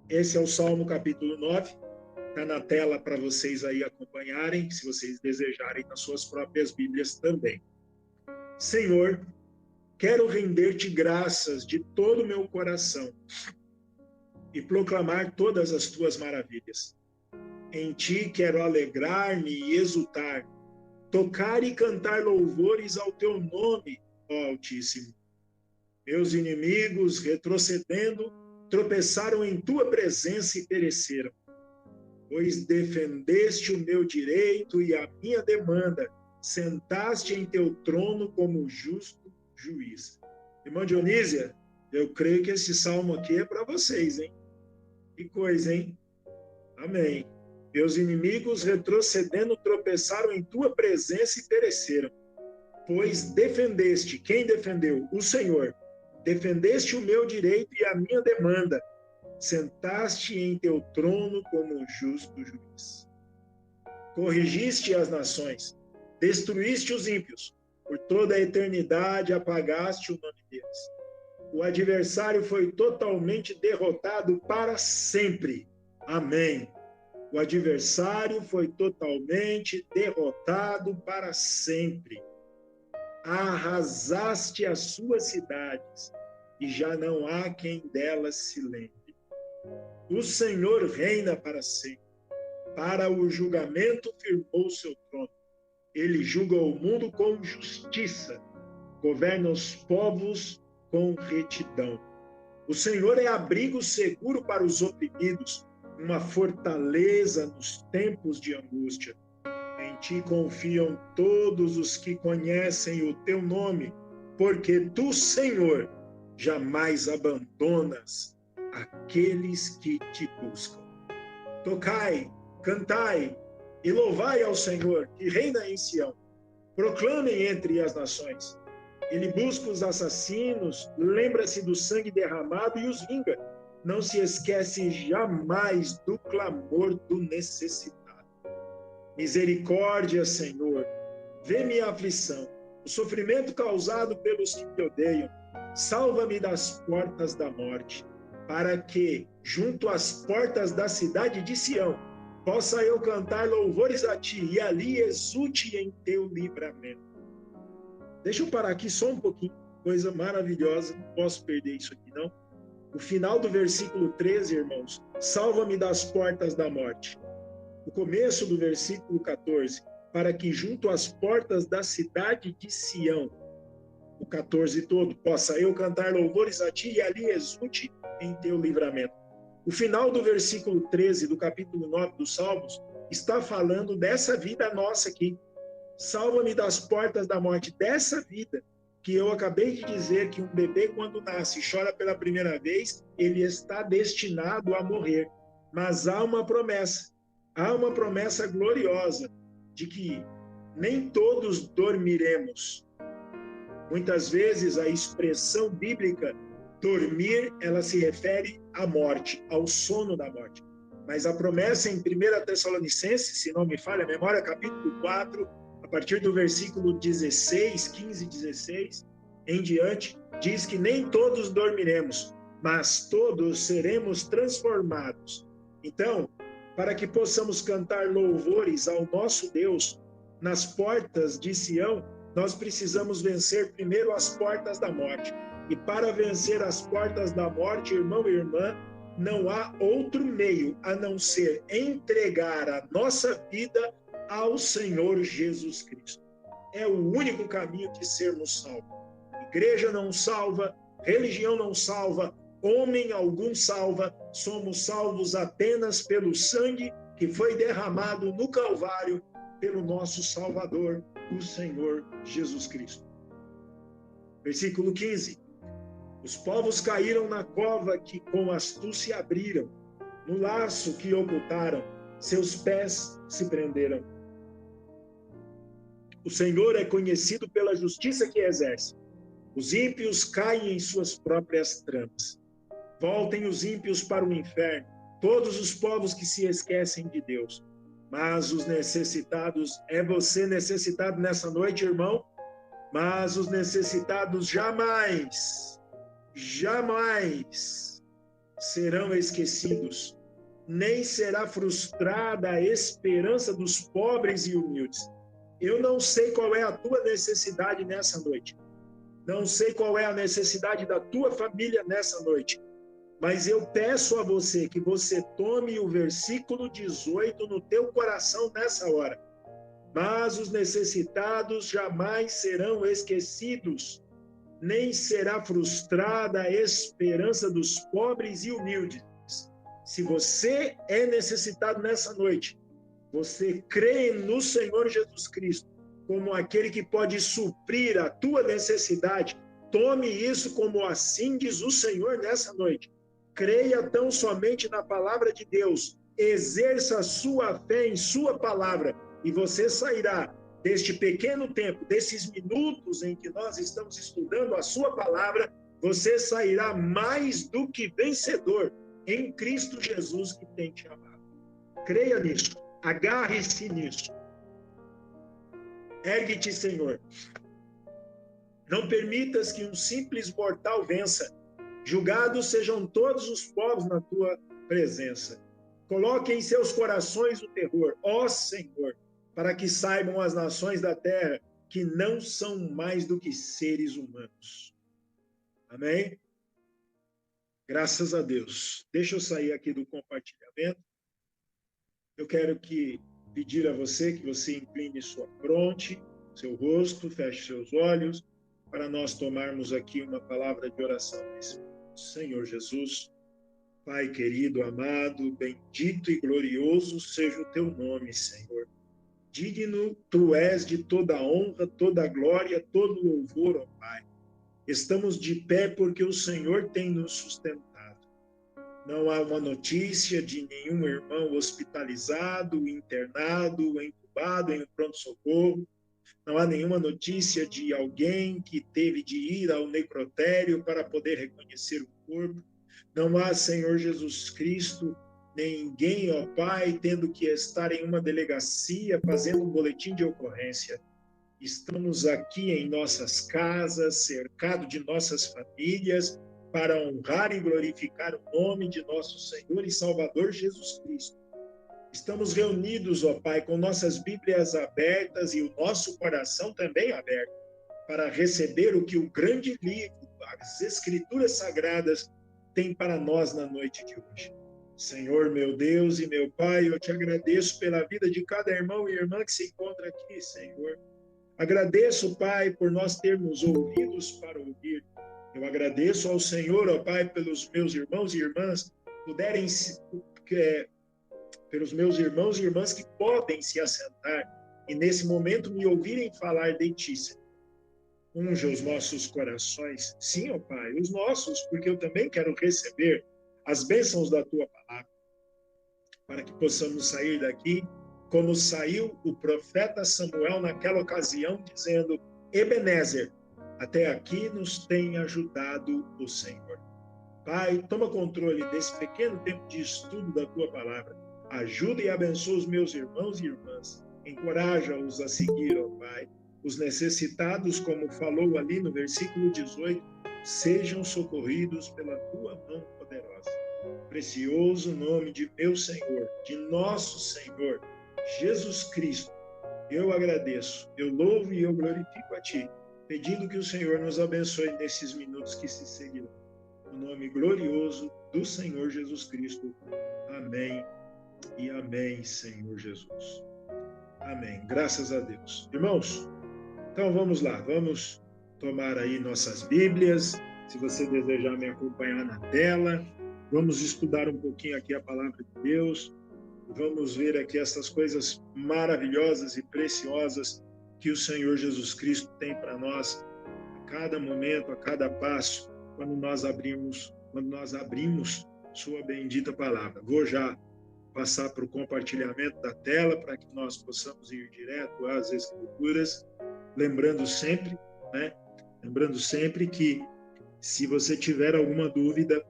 Esse é o Salmo capítulo 9. Está na tela para vocês aí acompanharem, se vocês desejarem, nas suas próprias Bíblias também. Senhor, quero render-te graças de todo o meu coração e proclamar todas as tuas maravilhas. Em ti quero alegrar-me e exultar, tocar e cantar louvores ao teu nome, ó Altíssimo. Meus inimigos, retrocedendo, tropeçaram em tua presença e pereceram. Pois defendeste o meu direito e a minha demanda, sentaste em teu trono como justo juiz. Irmã Dionísia, eu creio que esse salmo aqui é para vocês, hein? Que coisa, hein? Amém. Meus inimigos, retrocedendo, tropeçaram em tua presença e pereceram. Pois defendeste, quem defendeu? O Senhor. Defendeste o meu direito e a minha demanda. Sentaste em teu trono como justo juiz. Corrigiste as nações, destruíste os ímpios, por toda a eternidade apagaste o nome deles. O adversário foi totalmente derrotado para sempre. Amém. O adversário foi totalmente derrotado para sempre. Arrasaste as suas cidades, e já não há quem delas se lembre. O Senhor reina para sempre. Para o julgamento firmou seu trono. Ele julga o mundo com justiça, governa os povos com retidão. O Senhor é abrigo seguro para os oprimidos, uma fortaleza nos tempos de angústia. Em ti confiam todos os que conhecem o teu nome, porque tu, Senhor, jamais abandonas aqueles que te buscam. Tocai, cantai e louvai ao Senhor, que reina em Sião. Proclamem entre as nações. Ele busca os assassinos, lembra-se do sangue derramado e os vinga. Não se esquece jamais do clamor do necessitado. Misericórdia, Senhor, vê minha aflição, o sofrimento causado pelos que me odeiam. Salva-me das portas da morte, para que, junto às portas da cidade de Sião, possa eu cantar louvores a ti e ali exulte em teu livramento. Deixa eu parar aqui só um pouquinho, coisa maravilhosa, não posso perder isso aqui não. O final do versículo 13, irmãos, salva-me das portas da morte. O começo do versículo 14, para que junto às portas da cidade de Sião, o 14 todo, possa eu cantar louvores a ti e ali exulte em teu livramento. O final do versículo 13 do capítulo 9 dos Salmos está falando dessa vida nossa aqui. Salva-me das portas da morte, dessa vida que eu acabei de dizer que um bebê quando nasce e chora pela primeira vez, ele está destinado a morrer. Mas há uma promessa gloriosa de que nem todos dormiremos. Muitas vezes a expressão bíblica dormir, ela se refere à morte, ao sono da morte. Mas a promessa em 1 Tessalonicenses, se não me falha a memória, capítulo 4, a partir do versículo 16, 15, 16 em diante, diz que nem todos dormiremos, mas todos seremos transformados. Então, para que possamos cantar louvores ao nosso Deus nas portas de Sião, nós precisamos vencer primeiro as portas da morte. E para vencer as portas da morte, irmão e irmã, não há outro meio a não ser entregar a nossa vida ao Senhor Jesus Cristo. É o único caminho de sermos salvos. Igreja não salva, religião não salva, homem algum salva, somos salvos apenas pelo sangue que foi derramado no Calvário pelo nosso Salvador, o Senhor Jesus Cristo. Versículo 15. Os povos caíram na cova que com astúcia abriram, no laço que ocultaram, seus pés se prenderam. O Senhor é conhecido pela justiça que exerce. Os ímpios caem em suas próprias tramas. Voltem os ímpios para o inferno, todos os povos que se esquecem de Deus. Mas os necessitados, é você necessitado nessa noite, irmão? Mas os necessitados jamais serão esquecidos, nem será frustrada a esperança dos pobres e humildes. Eu não sei qual é a tua necessidade nessa noite. Não sei qual é a necessidade da tua família nessa noite. Mas eu peço a você que você tome o versículo 18 no teu coração nessa hora. Mas os necessitados jamais serão esquecidos, nem será frustrada a esperança dos pobres e humildes. Se você é necessitado nessa noite, você crê no Senhor Jesus Cristo como aquele que pode suprir a tua necessidade, tome isso como assim diz o Senhor nessa noite. Creia tão somente na palavra de Deus, exerça a sua fé em sua palavra, e você sairá deste pequeno tempo, desses minutos em que nós estamos estudando a sua palavra, você sairá mais do que vencedor em Cristo Jesus que tem te amado. Creia nisso, agarre-se nisso. Ergue-te, Senhor. Não permitas que um simples mortal vença. Julgados sejam todos os povos na tua presença. Coloque em seus corações o terror, ó Senhor, para que saibam as nações da terra que não são mais do que seres humanos. Amém? Graças a Deus. Deixa eu sair aqui do compartilhamento. Eu quero pedir a você que você incline sua fronte, seu rosto, feche seus olhos, para nós tomarmos aqui uma palavra de oração nesse momento. Senhor Jesus, Pai querido, amado, bendito e glorioso seja o teu nome, Senhor. Digno tu és de toda honra, toda glória, todo louvor, ó Pai. Estamos de pé porque o Senhor tem nos sustentado. Não há uma notícia de nenhum irmão hospitalizado, internado, entubado em pronto-socorro. Não há nenhuma notícia de alguém que teve de ir ao necrotério para poder reconhecer o corpo. Não há, Senhor Jesus Cristo, ninguém, ó Pai, tendo que estar em uma delegacia fazendo um boletim de ocorrência. Estamos aqui em nossas casas, cercados de nossas famílias, para honrar e glorificar o nome de nosso Senhor e Salvador Jesus Cristo. Estamos reunidos, ó Pai, com nossas Bíblias abertas e o nosso coração também aberto, para receber o que o grande livro, as Escrituras Sagradas, tem para nós na noite de hoje. Senhor, meu Deus e meu Pai, eu te agradeço pela vida de cada irmão e irmã que se encontra aqui, Senhor. Agradeço, Pai, por nós termos ouvidos para ouvir. Eu agradeço ao Senhor, ó Pai, pelos meus irmãos e irmãs pelos meus irmãos e irmãs que podem se assentar e nesse momento me ouvirem falar de Ti, Senhor. Unja os nossos corações, sim, ó Pai, os nossos, porque eu também quero receber as bênçãos da Tua palavra, para que possamos sair daqui como saiu o profeta Samuel naquela ocasião, dizendo: Ebenezer, até aqui nos tem ajudado o Senhor. Pai, toma controle desse pequeno tempo de estudo da Tua palavra. Ajuda e abençoa os meus irmãos e irmãs. Encoraja-os a seguir, ó Pai. Os necessitados, como falou ali no versículo 18, sejam socorridos pela Tua mão poderosa. Precioso nome de meu Senhor, de nosso Senhor, Jesus Cristo, eu agradeço, eu louvo e eu glorifico a Ti, pedindo que o Senhor nos abençoe nesses minutos que se seguirão. No nome glorioso do Senhor Jesus Cristo. Amém e amém, Senhor Jesus. Amém. Graças a Deus. Irmãos, então vamos lá, vamos tomar aí nossas Bíblias. Se você desejar me acompanhar na tela, vamos estudar um pouquinho aqui a palavra de Deus. Vamos ver aqui essas coisas maravilhosas e preciosas que o Senhor Jesus Cristo tem para nós a cada momento, a cada passo, quando nós abrimos sua bendita palavra. Vou já passar para o compartilhamento da tela para que nós possamos ir direto às Escrituras, lembrando sempre que se você tiver alguma dúvida,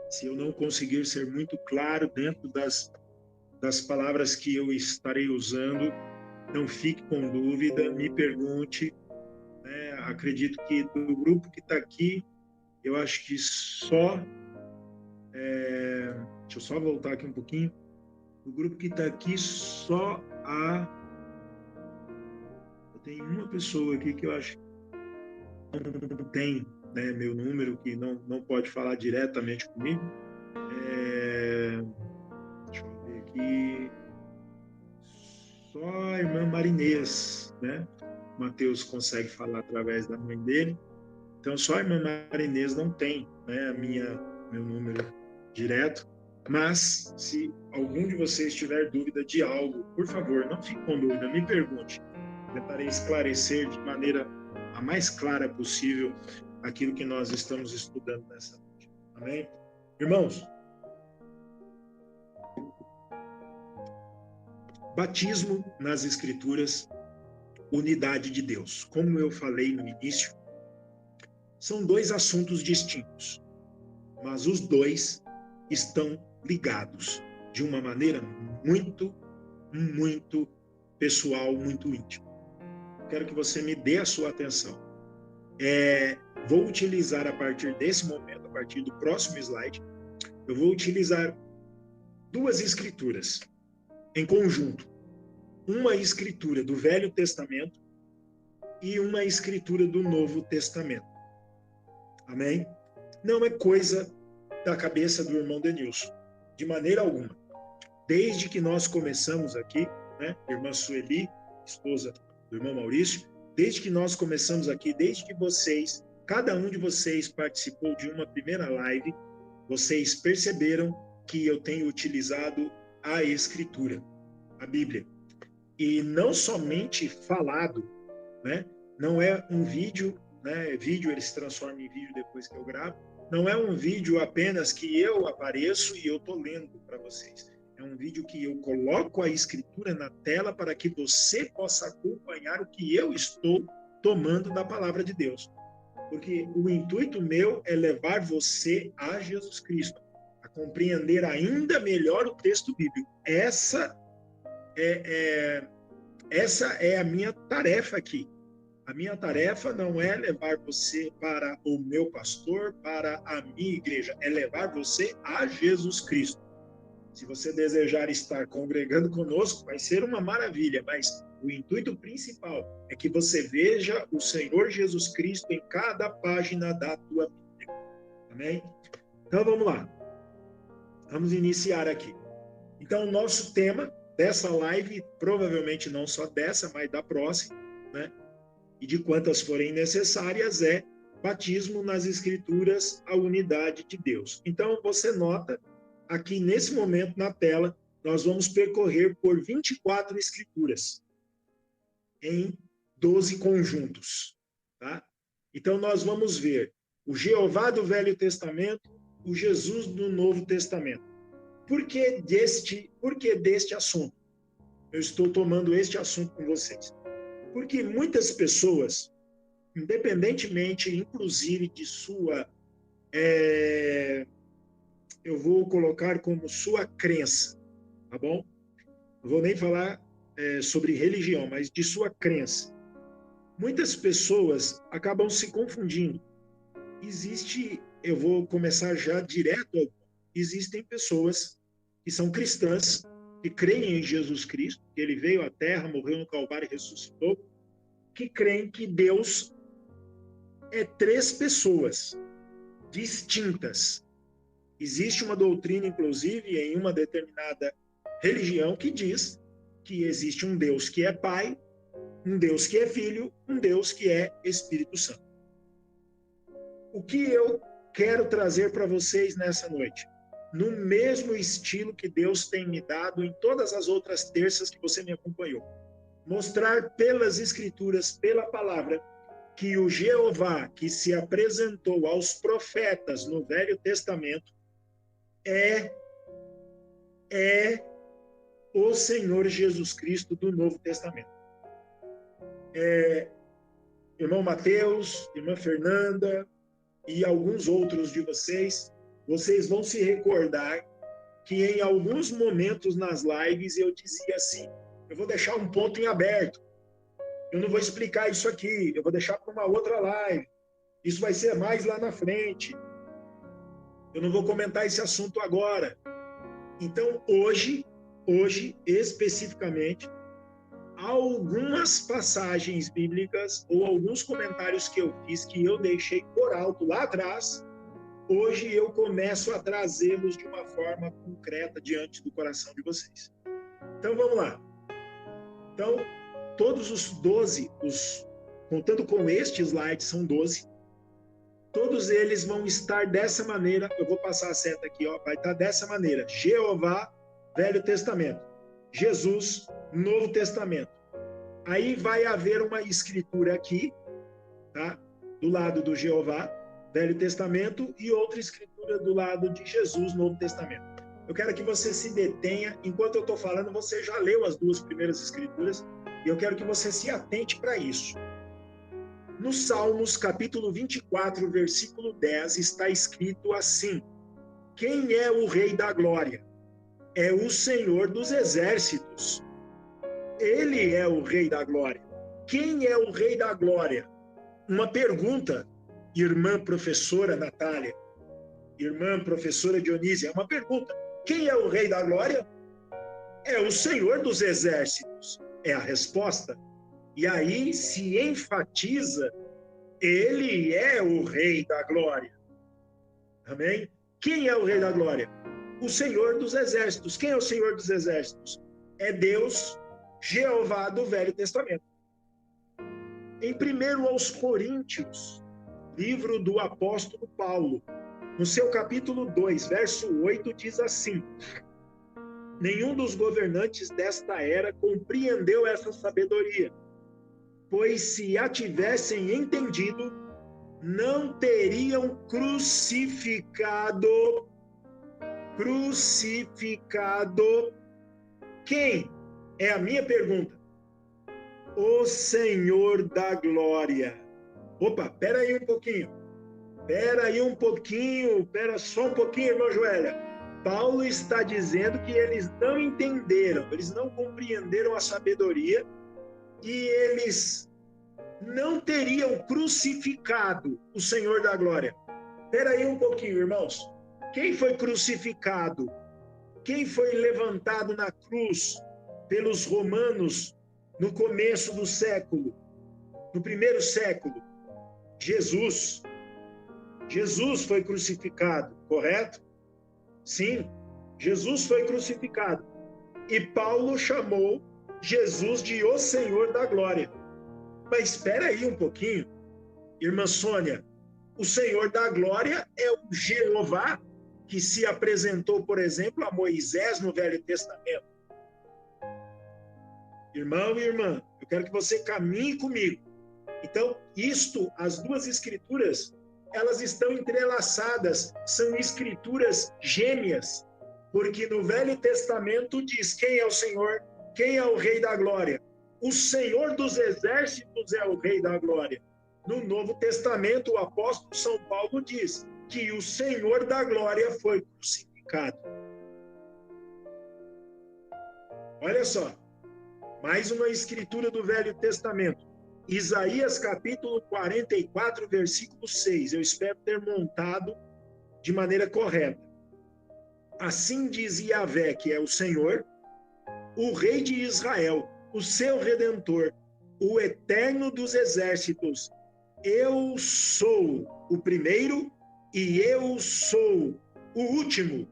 se eu não conseguir ser muito claro dentro das palavras que eu estarei usando, não fique com dúvida, me pergunte. Acredito que do grupo que está aqui, eu acho que só Deixa eu só voltar aqui um pouquinho. O grupo que está aqui só tem uma pessoa aqui que eu acho que não tem, né, meu número, que não pode falar diretamente comigo. Deixa eu ver aqui. Só a irmã Marinês, né? O Mateus consegue falar através da mãe dele. Então, só a irmã Marinês não tem, né, meu número direto. Mas, se algum de vocês tiver dúvida de algo, por favor, não fique com dúvida, me pergunte. Tentarei esclarecer de maneira a mais clara possível aquilo que nós estamos estudando nessa noite. Amém? Irmãos, batismo nas Escrituras, unidade de Deus. Como eu falei no início, são dois assuntos distintos, mas os dois estão ligados de uma maneira muito, muito pessoal, muito íntima. Quero que você me dê a sua atenção. Vou utilizar a partir desse momento, a partir do próximo slide, eu vou utilizar duas escrituras em conjunto. Uma escritura do Velho Testamento e uma escritura do Novo Testamento. Amém? Não é coisa da cabeça do irmão Denilson, de maneira alguma. Desde que nós começamos aqui, né, irmã Sueli, esposa do irmão Maurício, desde que nós começamos aqui, desde que vocês, cada um de vocês participou de uma primeira live, vocês perceberam que eu tenho utilizado a Escritura, a Bíblia. E não somente falado, né? Não é um vídeo, né? Vídeo ele se transforma em vídeo depois que eu gravo. Não é um vídeo apenas que eu apareço e eu estou lendo para vocês. É um vídeo que eu coloco a Escritura na tela para que você possa acompanhar o que eu estou tomando da palavra de Deus. Porque o intuito meu é levar você a Jesus Cristo, a compreender ainda melhor o texto bíblico. Essa é a minha tarefa aqui. A minha tarefa não é levar você para o meu pastor, para a minha igreja, é levar você a Jesus Cristo. Se você desejar estar congregando conosco, vai ser uma maravilha, mas o intuito principal é que você veja o Senhor Jesus Cristo em cada página da tua Bíblia. Amém? Então vamos lá. Vamos iniciar aqui. Então, o nosso tema dessa live, provavelmente não só dessa, mas da próxima, né? E de quantas forem necessárias, é batismo nas Escrituras, a unidade de Deus. Então, você nota aqui nesse momento na tela, nós vamos percorrer por 24 escrituras em 12 conjuntos, tá? Então, nós vamos ver o Jeová do Velho Testamento, o Jesus do Novo Testamento. Por que deste assunto? Eu estou tomando este assunto com vocês. Porque muitas pessoas, independentemente, inclusive, de sua, eu vou colocar como sua crença, tá bom? Não vou nem falar sobre religião, mas de sua crença. Muitas pessoas acabam se confundindo. Eu vou começar já direto, existem pessoas que são cristãs, que creem em Jesus Cristo, que ele veio à Terra, morreu no Calvário e ressuscitou, que creem que Deus é três pessoas distintas. Existe uma doutrina, inclusive, em uma determinada religião que diz que existe um Deus que é Pai, um Deus que é Filho, um Deus que é Espírito Santo. O que eu quero trazer para vocês nessa noite? No mesmo estilo que Deus tem me dado em todas as outras terças que você me acompanhou. Mostrar pelas Escrituras, pela palavra, que o Jeová que se apresentou aos profetas no Velho Testamento é o Senhor Jesus Cristo do Novo Testamento. Irmão Mateus, irmã Fernanda e alguns outros de vocês vão se recordar que em alguns momentos nas lives eu dizia assim, eu vou deixar um ponto em aberto, eu não vou explicar isso aqui, eu vou deixar para uma outra live, isso vai ser mais lá na frente. Eu não vou comentar esse assunto agora. Então, hoje, especificamente, algumas passagens bíblicas ou alguns comentários que eu fiz que eu deixei por alto lá atrás, hoje eu começo a trazê-los de uma forma concreta diante do coração de vocês. Então, vamos lá. Então, todos os 12, contando com este slide, são 12. Todos eles vão estar dessa maneira. Eu vou passar a seta aqui, ó, vai estar dessa maneira. Jeová, Velho Testamento. Jesus, Novo Testamento. Aí vai haver uma escritura aqui, tá? Do lado do Jeová, Velho Testamento, e outra escritura do lado de Jesus, Novo Testamento. Eu quero que você se detenha. Enquanto eu estou falando, você já leu as duas primeiras escrituras, e eu quero que você se atente para isso. No Salmos, capítulo 24, versículo 10, está escrito assim: quem é o Rei da Glória? É o Senhor dos Exércitos. Ele é o Rei da Glória. Quem é o Rei da Glória? Uma pergunta, irmã professora Natália, irmã professora Dionísia, é uma pergunta. Quem é o Rei da Glória? É o Senhor dos Exércitos. É a resposta. E aí se enfatiza, ele é o Rei da Glória. Amém? Quem é o Rei da Glória? O Senhor dos Exércitos. Quem é o Senhor dos Exércitos? É Deus, Jeová do Velho Testamento. Em 1 aos Coríntios, livro do apóstolo Paulo, no seu capítulo 2, verso 8, diz assim: nenhum dos governantes desta era compreendeu essa sabedoria, pois se a tivessem entendido, não teriam crucificado quem? É a minha pergunta. O Senhor da Glória. Opa, pera aí um pouquinho. Pera só um pouquinho, irmã Joélia. Paulo está dizendo que eles não entenderam, eles não compreenderam a sabedoria, e eles não teriam crucificado o Senhor da Glória. Espera aí um pouquinho, irmãos. Quem foi crucificado? Quem foi levantado na cruz pelos romanos no começo do século? No primeiro século? Jesus. Jesus foi crucificado, correto? Sim, Jesus foi crucificado. E Paulo chamou Jesus de o Senhor da Glória. Mas espera aí um pouquinho, irmã Sônia. O Senhor da Glória é o Jeová que se apresentou, por exemplo, a Moisés no Velho Testamento. Irmão e irmã, eu quero que você caminhe comigo. Então, as duas escrituras, elas estão entrelaçadas, são escrituras gêmeas, porque no Velho Testamento diz quem é o Senhor, quem é o Rei da Glória. O Senhor dos Exércitos é o Rei da Glória. No Novo Testamento, o apóstolo São Paulo diz que o Senhor da Glória foi crucificado. Olha só, mais uma escritura do Velho Testamento. Isaías capítulo 44, versículo 6. Eu espero ter montado de maneira correta. Assim diz Yahvé, que é o Senhor, o Rei de Israel, o seu Redentor, o Eterno dos Exércitos. Eu sou o primeiro e eu sou o último.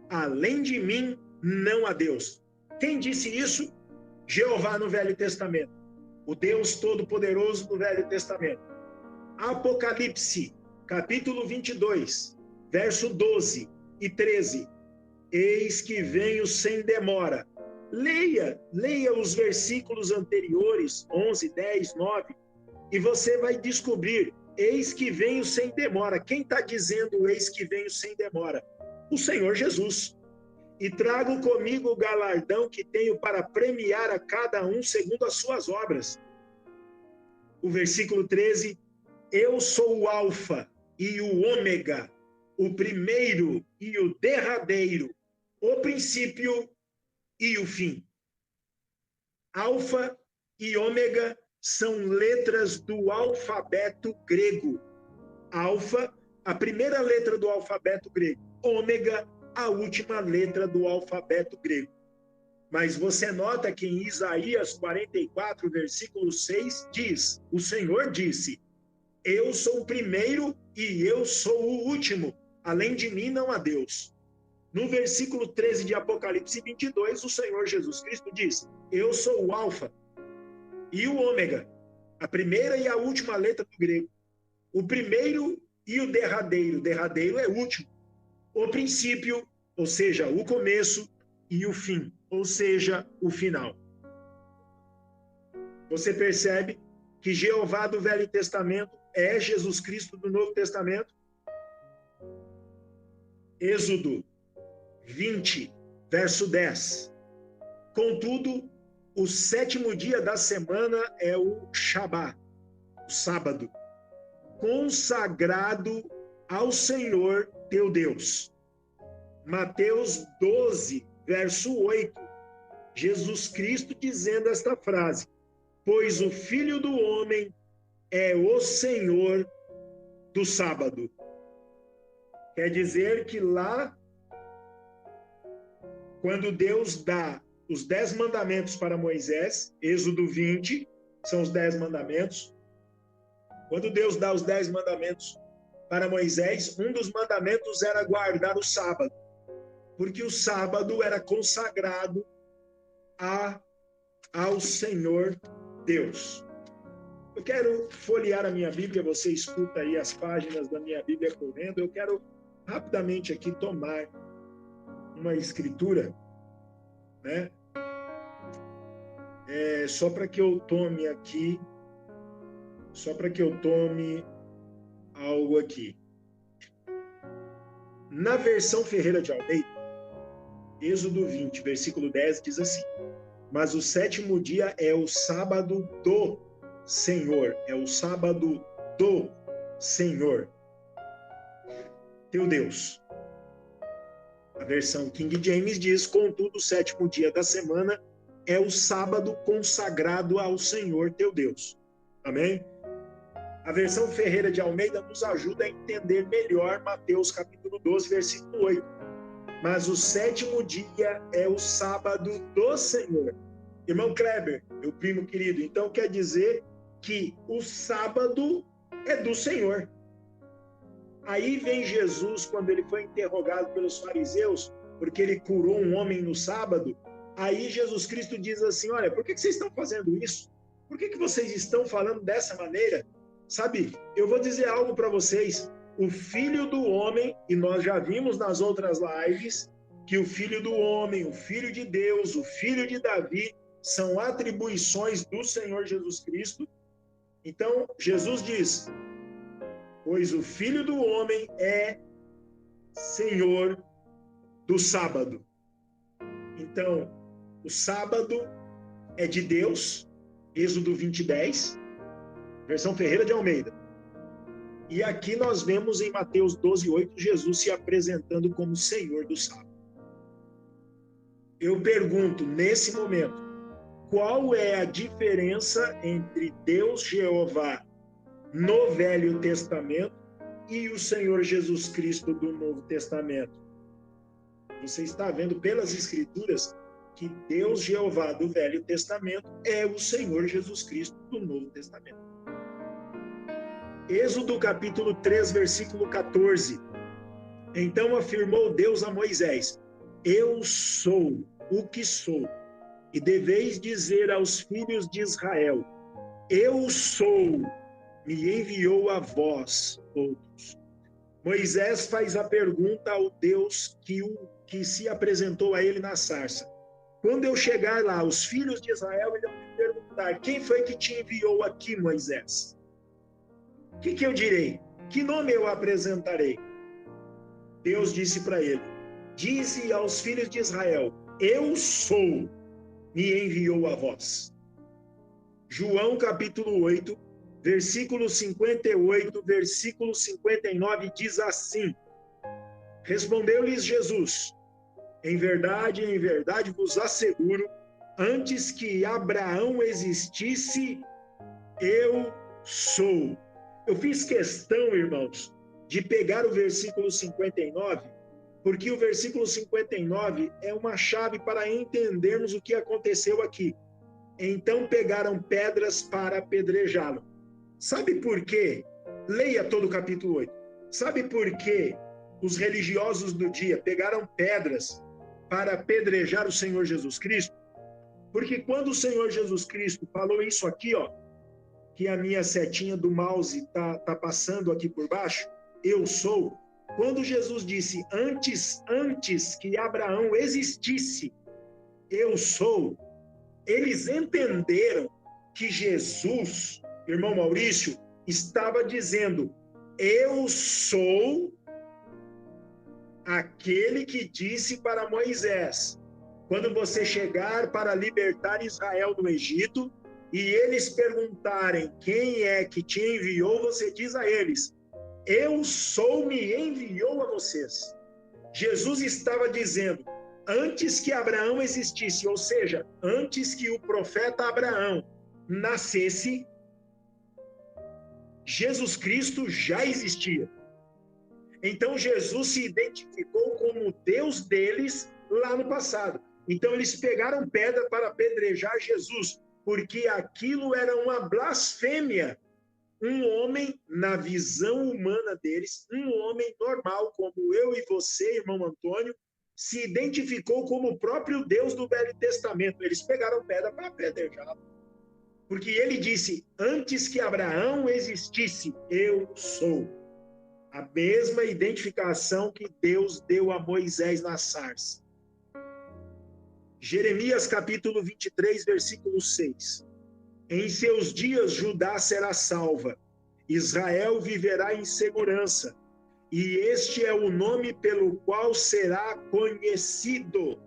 Além de mim, não há Deus. Quem disse isso? Jeová no Velho Testamento. O Deus Todo-Poderoso do Velho Testamento. Apocalipse, capítulo 22, verso 12 e 13. Eis que venho sem demora. Leia os versículos anteriores, 11, 10, 9, e você vai descobrir, eis que venho sem demora. Quem está dizendo eis que venho sem demora? O Senhor Jesus. E trago comigo o galardão que tenho para premiar a cada um segundo as suas obras. O versículo 13, eu sou o Alfa e o Ômega, o primeiro e o derradeiro, o princípio e o fim. Alfa e Ômega são letras do alfabeto grego. Alfa, a primeira letra do alfabeto grego. ômega, a última letra do alfabeto grego. Mas você nota que em Isaías 44, versículo 6, diz, o Senhor disse, eu sou o primeiro e eu sou o último, além de mim não há Deus. No versículo 13 de Apocalipse 22, o Senhor Jesus Cristo diz, eu sou o alfa e o ômega, a primeira e a última letra do grego. O primeiro e o derradeiro é o último. O princípio, ou seja, o começo, e o fim, ou seja, o final. Você percebe que Jeová do Velho Testamento é Jesus Cristo do Novo Testamento? Êxodo 20, verso 10. Contudo, o sétimo dia da semana é o Shabá, o sábado, consagrado ao Senhor teu Deus. Mateus 12, verso 8. Jesus Cristo dizendo esta frase, pois o Filho do Homem é o Senhor do sábado. Quer dizer que lá, quando Deus dá os 10 mandamentos para Moisés, Êxodo 20, são os 10 mandamentos. Quando Deus dá os 10 mandamentos para Moisés, um dos mandamentos era guardar o sábado, porque o sábado era consagrado ao Senhor Deus. Eu quero folhear a minha Bíblia, você escuta aí as páginas da minha Bíblia correndo. Eu quero rapidamente aqui tomar uma escritura, né? Só para que eu tome aqui, algo aqui. Na versão Ferreira de Almeida, Êxodo 20, versículo 10, diz assim, mas o sétimo dia é o sábado do Senhor, é o sábado do Senhor, teu Deus. A versão King James diz, contudo, o sétimo dia da semana é o sábado consagrado ao Senhor teu Deus. Amém? A versão Ferreira de Almeida nos ajuda a entender melhor Mateus capítulo 12, versículo 8. Mas o sétimo dia é o sábado do Senhor. Irmão Kleber, meu primo querido, então quer dizer que o sábado é do Senhor. Aí vem Jesus, quando ele foi interrogado pelos fariseus, porque ele curou um homem no sábado, aí Jesus Cristo diz assim, olha, por que vocês estão fazendo isso? Por que vocês estão falando dessa maneira? Sabe, eu vou dizer algo para vocês, o Filho do Homem, e nós já vimos nas outras lives, que o Filho do Homem, o Filho de Deus, o Filho de Davi, são atribuições do Senhor Jesus Cristo. Então, Jesus diz, pois o Filho do Homem é Senhor do sábado. Então, o sábado é de Deus, Êxodo 20, 10, versão Ferreira de Almeida. E aqui nós vemos em Mateus 12, 8, Jesus se apresentando como Senhor do sábado. Eu pergunto, nesse momento, qual é a diferença entre Deus Jeová no Velho Testamento e o Senhor Jesus Cristo do Novo Testamento? Você está vendo pelas Escrituras que Deus Jeová do Velho Testamento é o Senhor Jesus Cristo do Novo Testamento. Êxodo capítulo 3, versículo 14. Então afirmou Deus a Moisés, eu sou o que sou, e deveis dizer aos filhos de Israel, eu sou, me enviou a vós outros. Moisés faz a pergunta ao Deus que se apresentou a ele na sarça. Quando eu chegar lá, os filhos de Israel irão me perguntar, quem foi que te enviou aqui, Moisés? O que eu direi? Que nome eu apresentarei? Deus disse para ele, dize aos filhos de Israel, eu sou, me enviou a vós. João capítulo 8, versículo 58, versículo 59, diz assim, respondeu-lhes Jesus, em verdade vos asseguro, antes que Abraão existisse, eu sou. Eu fiz questão, irmãos, de pegar o versículo 59 porque o versículo 59 é uma chave para entendermos o que aconteceu aqui. Então pegaram pedras para apedrejá-lo. Sabe por quê? Leia todo o capítulo 8. Sabe por quê os religiosos do dia pegaram pedras para apedrejar o Senhor Jesus Cristo? Porque quando o Senhor Jesus Cristo falou isso aqui, ó, que a minha setinha do mouse tá passando aqui por baixo, eu sou. Quando Jesus disse, antes que Abraão existisse, eu sou, eles entenderam que Jesus, irmão Maurício, estava dizendo, eu sou aquele que disse para Moisés, quando você chegar para libertar Israel do Egito, e eles perguntarem quem é que te enviou, você diz a eles, eu sou, me enviou a vocês. Jesus estava dizendo, antes que Abraão existisse, ou seja, antes que o profeta Abraão nascesse, Jesus Cristo já existia. Então Jesus se identificou como Deus deles lá no passado. Então eles pegaram pedra para apedrejar Jesus, porque aquilo era uma blasfêmia. Um homem, na visão humana deles, um homem normal, como eu e você, irmão Antônio, se identificou como o próprio Deus do Velho Testamento. Eles pegaram pedra para apedrejá-lo. Porque ele disse, antes que Abraão existisse, eu sou. A mesma identificação que Deus deu a Moisés na sarça. Jeremias capítulo 23, versículo 6. Em seus dias Judá será salva, Israel viverá em segurança, e este é o nome pelo qual será conhecido,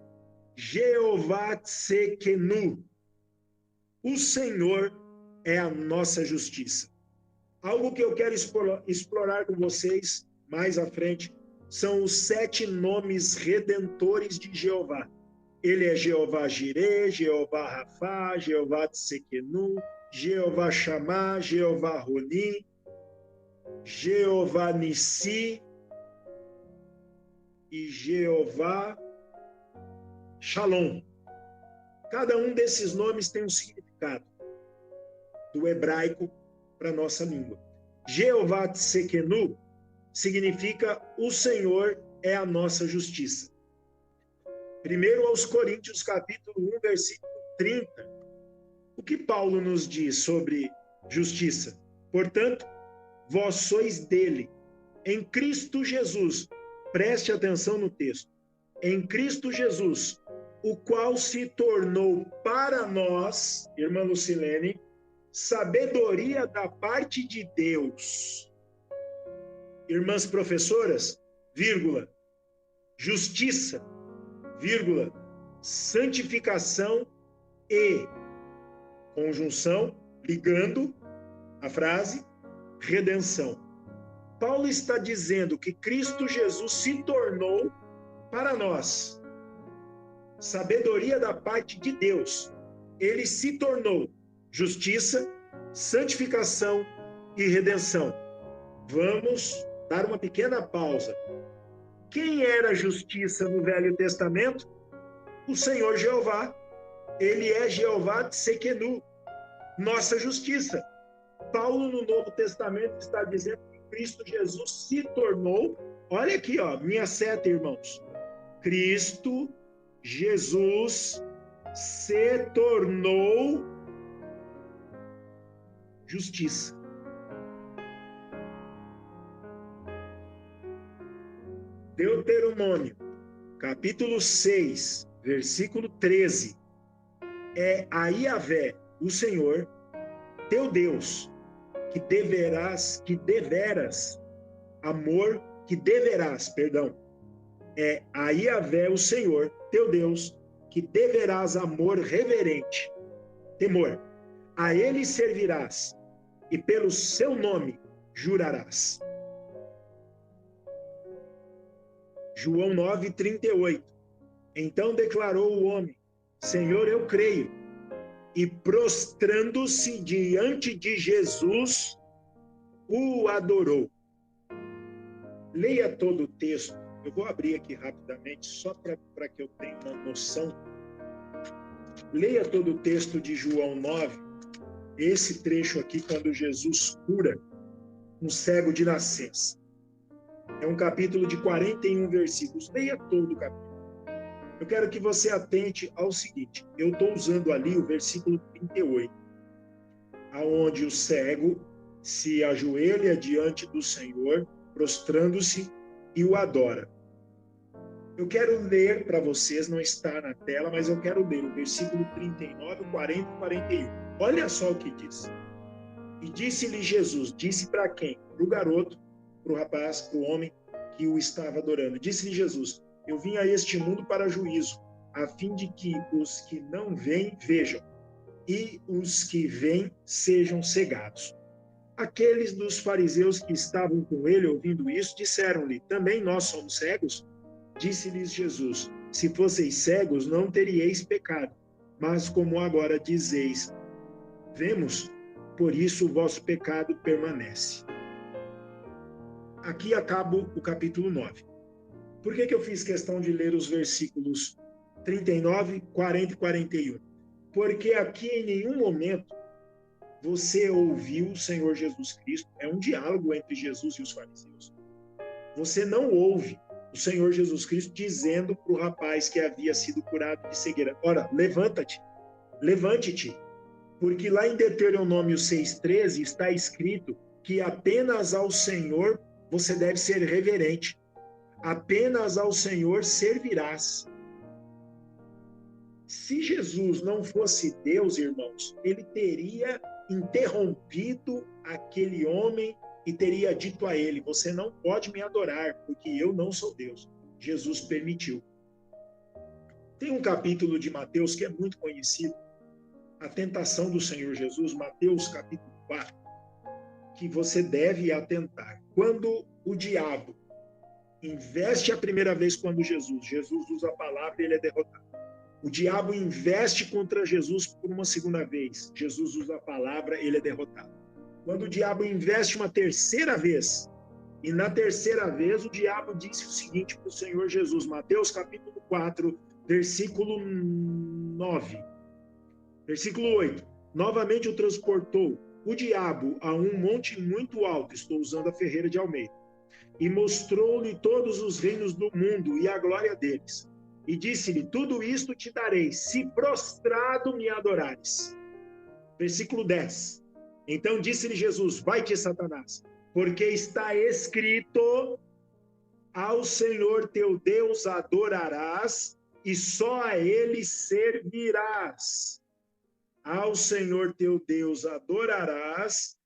Jeová Tsekenu. O Senhor é a nossa justiça. Algo que eu quero explorar com vocês mais à frente são os 7 nomes redentores de Jeová. Ele é Jeová Jireh, Jeová Rafá, Jeová Tsekenu, Jeová Shammah, Jeová Roni, Jeová Nissi e Jeová Shalom. Cada um desses nomes tem um significado do hebraico para a nossa língua. Jeová Tsekenu significa o Senhor é a nossa justiça. Primeiro aos Coríntios, capítulo 1, versículo 30. O que Paulo nos diz sobre justiça? Portanto, vós sois dele, em Cristo Jesus. Preste atenção no texto. Em Cristo Jesus, o qual se tornou para nós, irmã Lucilene, sabedoria da parte de Deus. Irmãs professoras, vírgula, justiça, vírgula, santificação e, conjunção, ligando a frase, redenção. Paulo está dizendo que Cristo Jesus se tornou para nós sabedoria da parte de Deus. Ele se tornou justiça, santificação e redenção. Vamos dar uma pequena pausa. Quem era justiça no Velho Testamento? O Senhor Jeová. Ele é Jeová Tsekenu, nossa justiça. Paulo, no Novo Testamento, está dizendo que Cristo Jesus se tornou, olha aqui, ó, minha seta, irmãos. Cristo Jesus se tornou justiça. Deuteronômio, capítulo 6, versículo 13. É a Yahvé, o Senhor, teu Deus, que deverás, é a Yahvé, o Senhor, teu Deus, que deverás amor reverente, temor. A ele servirás, e pelo seu nome jurarás. João 9:38. Então declarou o homem: Senhor, eu creio. E prostrando-se diante de Jesus, o adorou. Leia todo o texto, Eu vou abrir aqui rapidamente, só para que eu tenha uma noção. Leia todo o texto de João 9, esse trecho aqui, quando Jesus cura um cego de nascença. É um capítulo de 41 versículos. Leia todo o capítulo. Eu quero que você atente ao seguinte. Eu estou usando ali o versículo 38, aonde o cego se ajoelha diante do Senhor, prostrando-se e o adora. Eu quero ler para vocês, não está na tela, mas eu quero ler o versículo 39, 40 e 41. Olha só o que diz. E disse-lhe Jesus, disse para quem? Para o garoto, para o rapaz, para o homem que o estava adorando. Disse-lhe Jesus, eu vim a este mundo para juízo, a fim de que os que não veem, vejam, e os que veem sejam cegados. Aqueles dos fariseus que estavam com ele ouvindo isso, disseram-lhe, também nós somos cegos? Disse-lhes Jesus, se fosseis cegos, não teríeis pecado, mas como agora dizeis, vemos, por isso o vosso pecado permanece. Aqui acaba o capítulo 9. Por que eu fiz questão de ler os versículos 39, 40 e 41? Porque aqui em nenhum momento você ouviu o Senhor Jesus Cristo, é um diálogo entre Jesus e os fariseus. Você não ouve o Senhor Jesus Cristo dizendo para o rapaz que havia sido curado de cegueira, ora, levanta-te, levante-te, porque lá em Deuteronômio 6,13 está escrito que apenas ao Senhor você deve ser reverente, apenas ao Senhor servirás. Se Jesus não fosse Deus, irmãos, ele teria interrompido aquele homem e teria dito a ele, você não pode me adorar, porque eu não sou Deus. Jesus permitiu. Tem um capítulo de Mateus que é muito conhecido, a tentação do Senhor Jesus, Mateus capítulo 4, que você deve atentar. Quando o diabo investe a primeira vez quando Jesus usa a palavra e ele é derrotado. O diabo investe contra Jesus por uma segunda vez. Jesus usa a palavra, ele é derrotado. Quando o diabo investe uma terceira vez, e na terceira vez o diabo disse o seguinte para o Senhor Jesus, Mateus capítulo 4, versículo 9. Versículo 8. Novamente o transportou o diabo a um monte muito alto, estou usando a Ferreira de Almeida, e mostrou-lhe todos os reinos do mundo e a glória deles. E disse-lhe, tudo isto te darei, se prostrado me adorares. Versículo 10. Então disse-lhe Jesus, vai-te, Satanás, porque está escrito, ao Senhor teu Deus adorarás, e só a ele servirás. Ao Senhor teu Deus adorarás,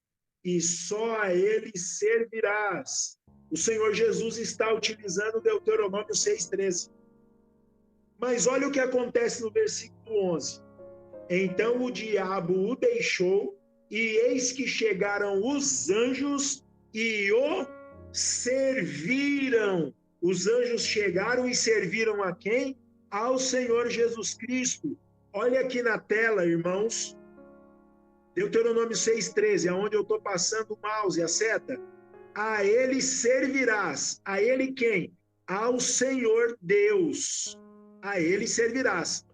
e só a ele servirás. O Senhor Jesus está utilizando Deuteronômio 6,13. Mas olha o que acontece no versículo 11. Então o diabo o deixou, e eis que chegaram os anjos e o serviram. Os anjos chegaram e serviram a quem? Ao Senhor Jesus Cristo. Olha aqui na tela, irmãos, Deuteronômio 6,13, aonde eu estou passando o mouse, a seta. A ele servirás. A ele quem? Ao Senhor Deus. A ele servirás.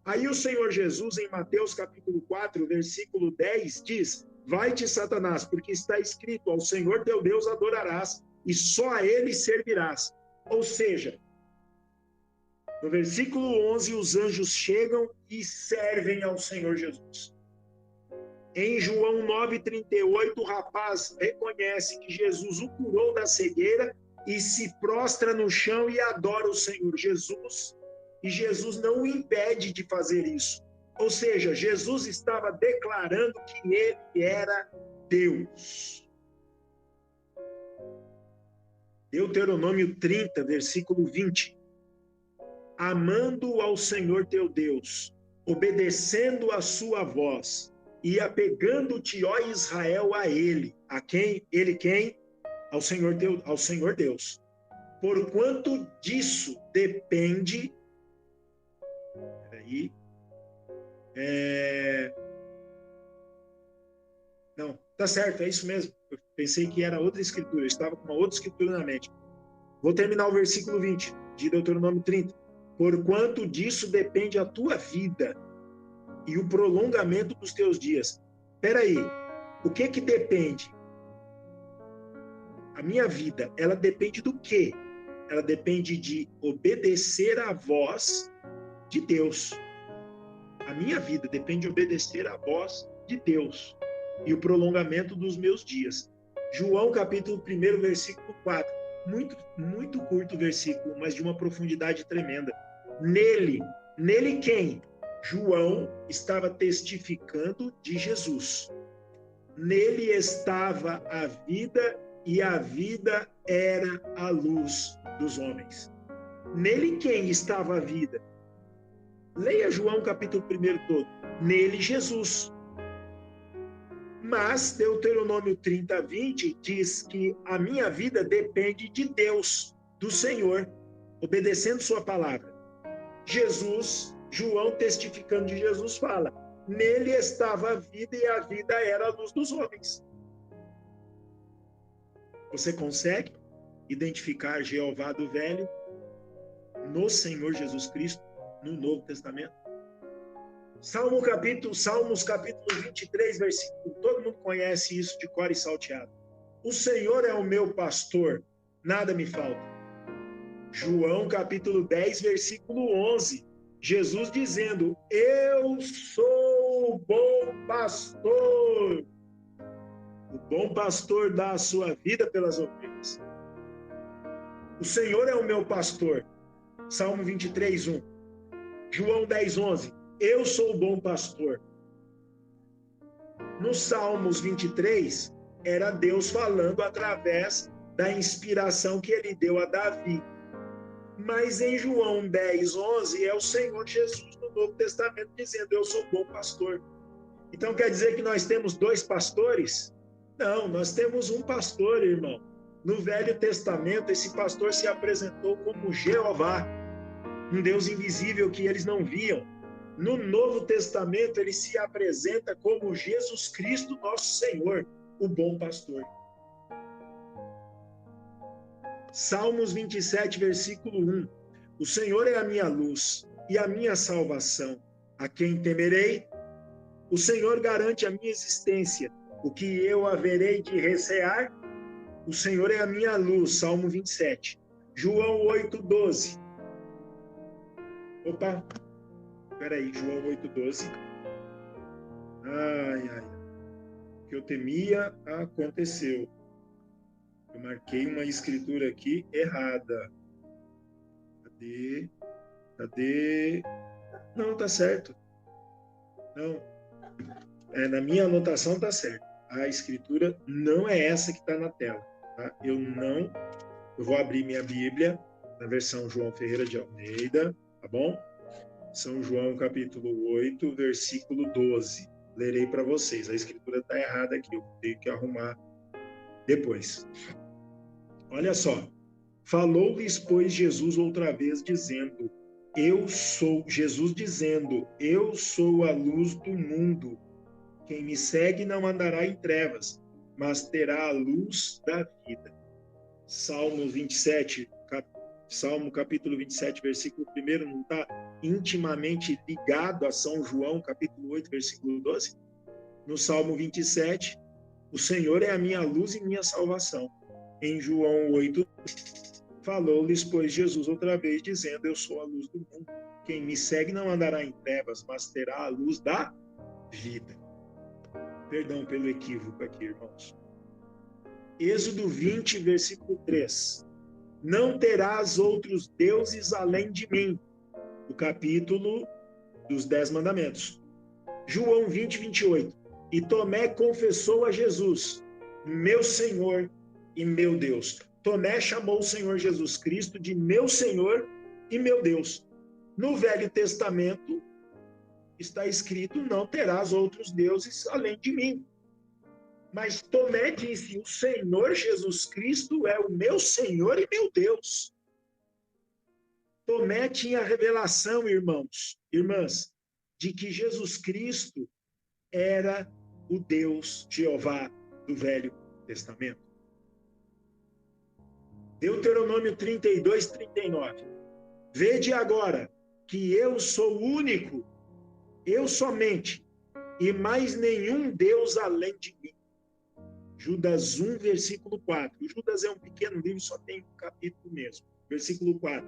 Aí o Senhor Jesus, em Mateus capítulo 4, versículo 10, diz, vai-te, Satanás, porque está escrito, ao Senhor teu Deus adorarás, e só a ele servirás. Ou seja, no versículo 11, os anjos chegam e servem ao Senhor Jesus. Em João 9,38, o rapaz reconhece que Jesus o curou da cegueira e se prostra no chão e adora o Senhor Jesus. E Jesus não o impede de fazer isso. Ou seja, Jesus estava declarando que ele era Deus. Deuteronômio 30, versículo 20. Amando ao Senhor teu Deus, obedecendo a sua voz, e apegando-te, ó Israel, a ele. A quem? Ele quem? Ao Senhor Deus. Porquanto disso depende... Peraí. Não, tá certo, é isso mesmo. Eu pensei que era outra escritura, eu estava com uma outra escritura na mente. Vou terminar o versículo 20 de Deuteronômio 30. Porquanto disso depende a tua vida e o prolongamento dos teus dias. Espera aí, o que depende? A minha vida, ela depende do quê? Ela depende de obedecer à voz de Deus. A minha vida depende de obedecer à voz de Deus e o prolongamento dos meus dias. João capítulo 1, versículo 4. Muito curto o versículo, mas de uma profundidade tremenda. Nele quem? João estava testificando de Jesus. Nele estava a vida e a vida era a luz dos homens. Nele quem estava a vida? Leia João capítulo 1 todo. Nele Jesus. Mas Deuteronômio 30, 20 diz que a minha vida depende de Deus, do Senhor, obedecendo sua palavra. Jesus, João testificando de Jesus, fala: nele estava a vida e a vida era a luz dos homens. Você consegue identificar Jeová do Velho no Senhor Jesus Cristo no Novo Testamento? Salmos capítulo 23, versículo, todo mundo conhece isso de cor e salteado. O Senhor é o meu pastor, nada me falta. João capítulo 10, versículo 11, Jesus dizendo: eu sou o bom pastor. O bom pastor dá a sua vida pelas ovelhas. O Senhor é o meu pastor. Salmo 23, 1. João 10, 11. Eu sou o bom pastor. No Salmos 23, era Deus falando através da inspiração que ele deu a Davi. Mas em João 10, 11, é o Senhor Jesus no Novo Testamento dizendo: eu sou o bom pastor. Então quer dizer que nós temos dois pastores? Não, nós temos um pastor, irmão. No Velho Testamento, esse pastor se apresentou como Jeová, um Deus invisível que eles não viam. No Novo Testamento, ele se apresenta como Jesus Cristo, nosso Senhor, o bom pastor. Salmos 27, versículo 1. O Senhor é a minha luz e a minha salvação. A quem temerei? O Senhor garante a minha existência. O que eu haverei de recear? O Senhor é a minha luz. Salmo 27. João 8, 12. Opa! Peraí, João 8,12. Ai. O que eu temia aconteceu. Eu marquei uma escritura aqui errada. Cadê? Não, tá certo. Não. Na minha anotação tá certo. A escritura não é essa que está na tela. Tá? Eu vou abrir minha Bíblia na versão João Ferreira de Almeida, tá bom? São João, capítulo 8, versículo 12. Lerei para vocês. A escritura está errada aqui, eu tenho que arrumar depois. Olha só. Falou-lhes, pois, Jesus outra vez, dizendo: eu sou a luz do mundo. Quem me segue não andará em trevas, mas terá a luz da vida. Salmo capítulo 27, versículo 1, não está intimamente ligado a São João, capítulo 8, versículo 12? No Salmo 27, o Senhor é a minha luz e minha salvação. Em João 8, falou-lhes, pois, Jesus outra vez, dizendo: eu sou a luz do mundo. Quem me segue não andará em trevas, mas terá a luz da vida. Perdão pelo equívoco aqui, irmãos. Êxodo 20, versículo 3. Não terás outros deuses além de mim. O capítulo dos 10 mandamentos. João 20, 28. E Tomé confessou a Jesus: meu Senhor e meu Deus. Tomé chamou o Senhor Jesus Cristo de meu Senhor e meu Deus. No Velho Testamento está escrito: não terás outros deuses além de mim. Mas Tomé disse: o Senhor Jesus Cristo é o meu Senhor e meu Deus. Tomé tinha a revelação, irmãs, de que Jesus Cristo era o Deus Jeová do Velho Testamento. Deuteronômio 32, 39. Vede agora que eu sou o único, eu somente, e mais nenhum Deus além de mim. Judas 1, versículo 4. O Judas é um pequeno livro, só tem um capítulo mesmo. Versículo 4.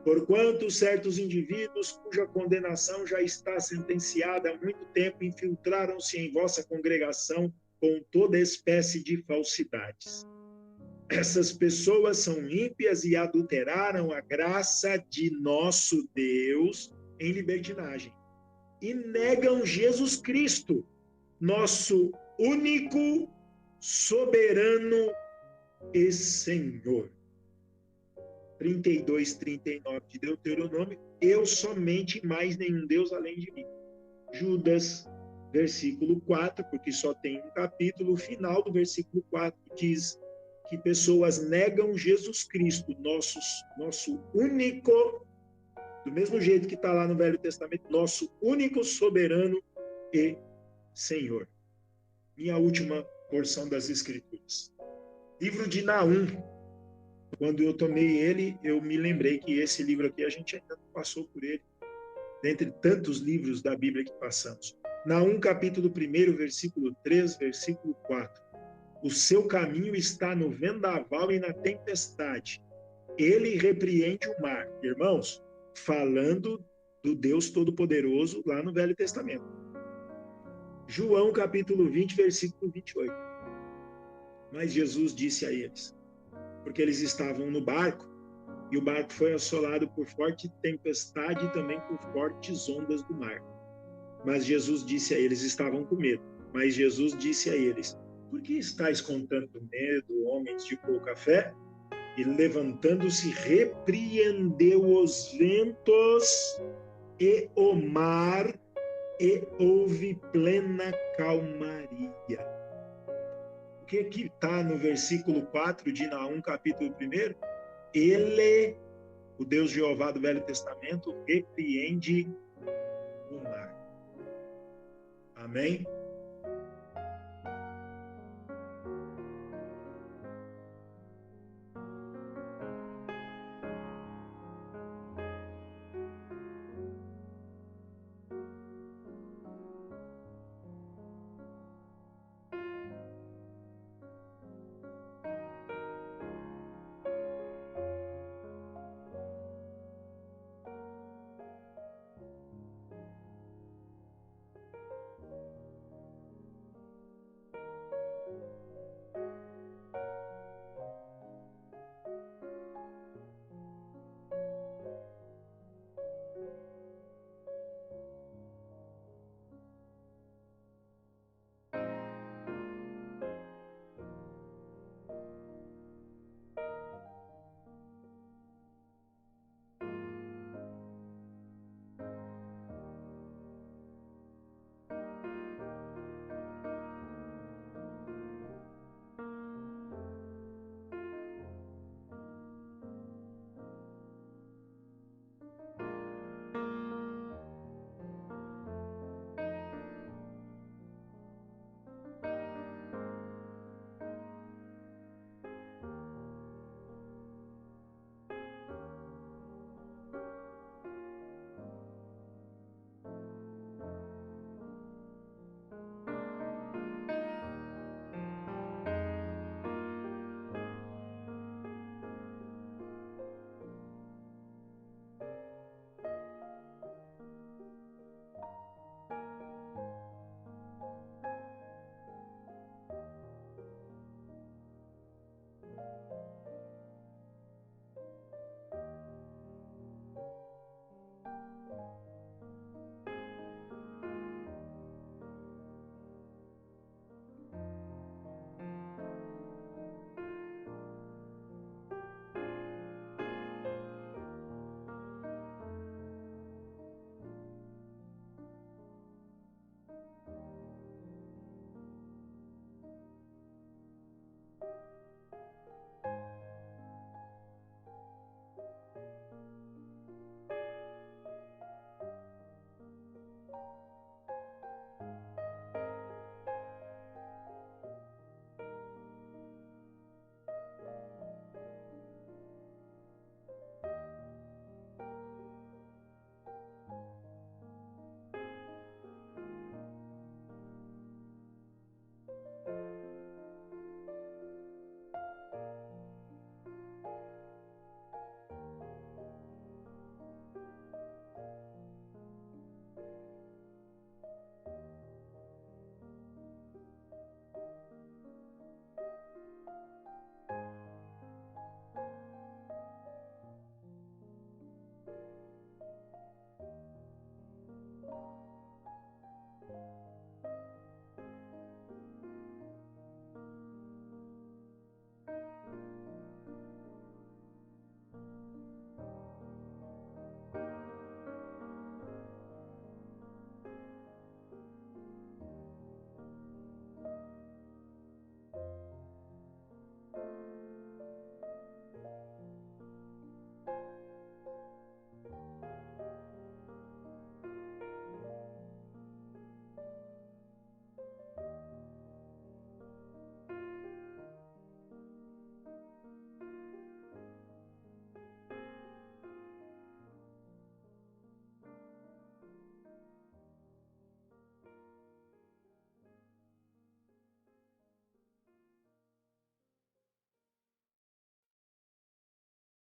Porquanto certos indivíduos, cuja condenação já está sentenciada há muito tempo, infiltraram-se em vossa congregação com toda espécie de falsidades. Essas pessoas são ímpias e adulteraram a graça de nosso Deus em libertinagem. E negam Jesus Cristo, nosso único, soberano e Senhor. 32, 39 de Deuteronômio, eu somente, mais nenhum Deus além de mim. Judas, versículo 4, porque só tem um capítulo, o final do versículo 4 diz que pessoas negam Jesus Cristo, nosso único, do mesmo jeito que está lá no Velho Testamento, nosso único soberano e Senhor. Minha última porção das Escrituras. Livro de Naum. Quando eu tomei ele, eu me lembrei que esse livro aqui, a gente ainda não passou por ele, dentre tantos livros da Bíblia que passamos. Naum, capítulo 1, versículo 3, versículo 4. O seu caminho está no vendaval e na tempestade. Ele repreende o mar. Irmãos, falando do Deus Todo-Poderoso lá no Velho Testamento. João, capítulo 20, versículo 28. Mas Jesus disse a eles, porque eles estavam no barco, e o barco foi assolado por forte tempestade e também por fortes ondas do mar. Mas Jesus disse a eles, estavam com medo, mas Jesus disse a eles, por que estáis com tanto medo, homens de pouca fé? E levantando-se, repreendeu os ventos e o mar, e houve plena calmaria. O que está no versículo 4 de Naum, capítulo 1? Ele, o Deus Jeová do Velho Testamento, repreende o mar. Amém?